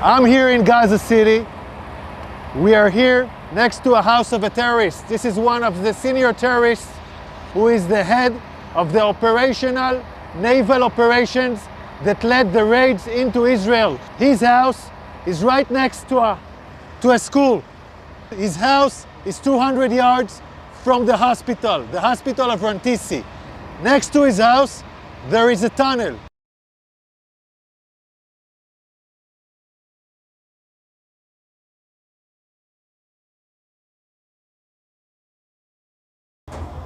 I'm here in Gaza City. We are here next to a house of a terrorist. This is one of the senior terrorists who is the head of the operational naval operations that led the raids into Israel. His house is right next to a school. His house is 200 yards from the hospital of Rantisi. Next to his house, there is a tunnel.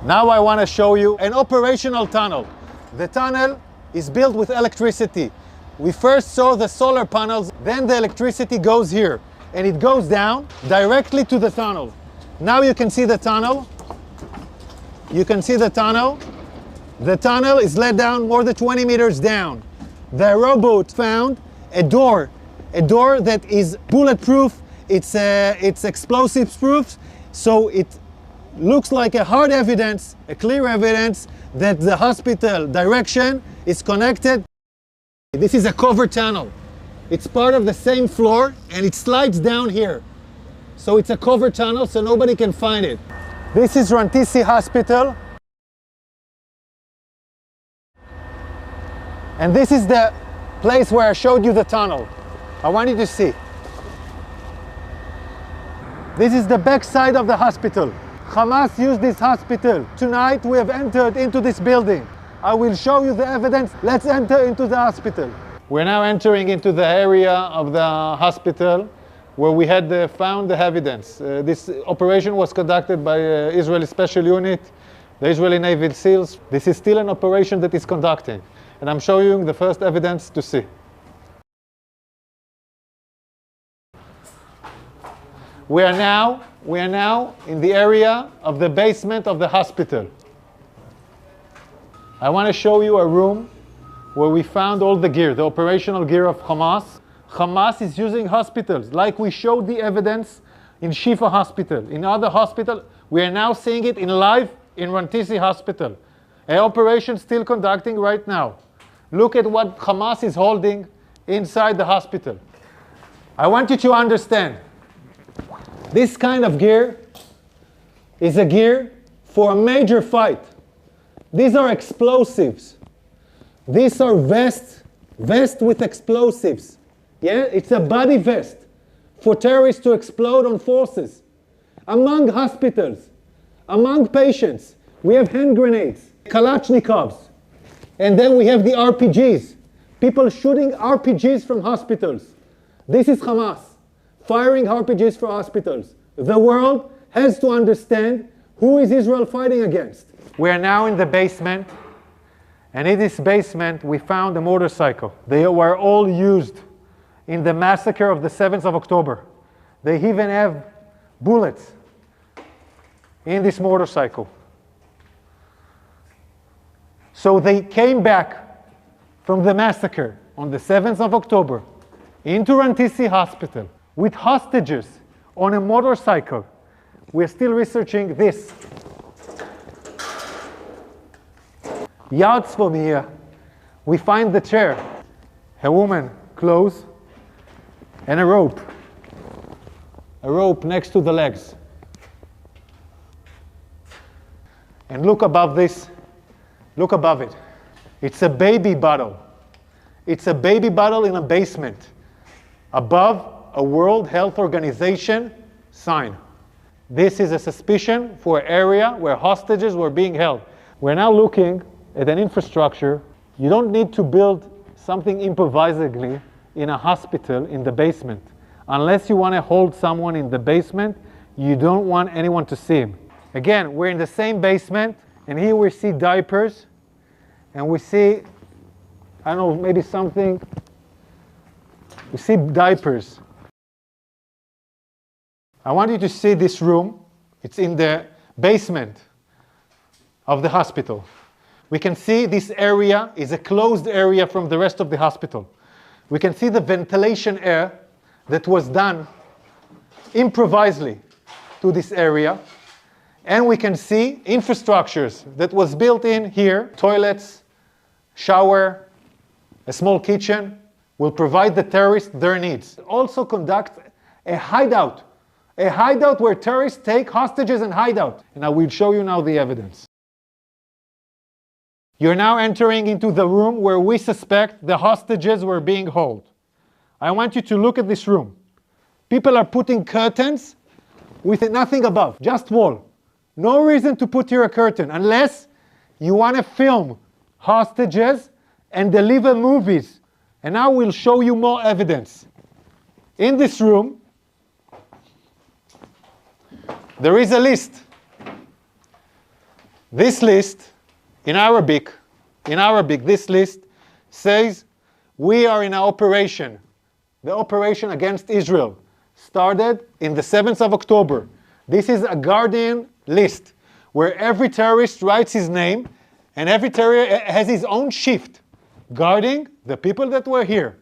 Now I want to show you an operational tunnel. The tunnel is built with electricity. We first saw the solar panels, then the electricity goes here, and it goes down directly to the tunnel. Now you can see the tunnel. You can see the tunnel. The tunnel is let down more than 20 meters down. The robot found a door that is bulletproof. It's explosives proof, so it looks like a hard evidence, a clear evidence that the hospital direction is connected. This is a covered tunnel. It's part of the same floor and it slides down here. So it's a covered tunnel so nobody can find it. This is Rantisi Hospital. And this is the place where I showed you the tunnel. I want you to see. This is the back side of the hospital. Hamas used this hospital. Tonight we have entered into this building. I will show you the evidence. Let's enter into the hospital. We're now entering into the area of the hospital where we had found the evidence. This operation was conducted by Israeli Special Unit, the Israeli Navy SEALs. This is still an operation that is conducting. And I'm showing you the first evidence to see. We are now in the area of the basement of the hospital. I want to show you a room where we found all the gear, the operational gear of Hamas. Hamas is using hospitals, like we showed the evidence in Shifa Hospital. In other hospitals, we are now seeing it in live in Rantisi Hospital. An operation still conducting right now. Look at what Hamas is holding inside the hospital. I want you to understand, this kind of gear is a gear for a major fight. These are explosives. These are vests with explosives. Yeah, it's a body vest for terrorists to explode on forces. Among hospitals, among patients, we have hand grenades, Kalashnikovs, and then we have the RPGs. People shooting RPGs from hospitals. This is Hamas firing RPGs for hospitals. The world has to understand who is Israel fighting against. We are now in the basement, and in this basement we found a motorcycle. They were all used in the massacre of the 7th of October. They even have bullets in this motorcycle. So they came back from the massacre on the 7th of October into Rantisi Hospital with hostages on a motorcycle. We're still researching this. Yards from here, we find the chair, a woman, clothes, and a rope. A rope next to the legs. And look above this, look above it. It's a baby bottle. It's a baby bottle in a basement. Above a World Health Organization sign. This is a suspicion for an area where hostages were being held. We're now looking at an infrastructure. You don't need to build something improvisedly in a hospital in the basement. Unless you want to hold someone in the basement, you don't want anyone to see him. Again, we're in the same basement, and here we see diapers, and we see, I don't know, maybe something. We see diapers. I want you to see this room. It's in the basement of the hospital. We can see this area is a closed area from the rest of the hospital. We can see the ventilation air that was done improvisedly to this area. And we can see infrastructures that was built in here, toilets, shower, a small kitchen, will provide the terrorists their needs. Also conduct a hideout where terrorists take hostages and hide out. And I will show you now the evidence. You're now entering into the room where we suspect the hostages were being held. I want you to look at this room. People are putting curtains with nothing above, just wall. No reason to put here a curtain unless you want to film hostages and deliver movies. And now we'll show you more evidence. In this room, there is a list. This list, in Arabic, this list says, we are in an operation. The operation against Israel started in the 7th of October. This is a Guardian list where every terrorist writes his name and every terrorist has his own shift guarding the people that were here.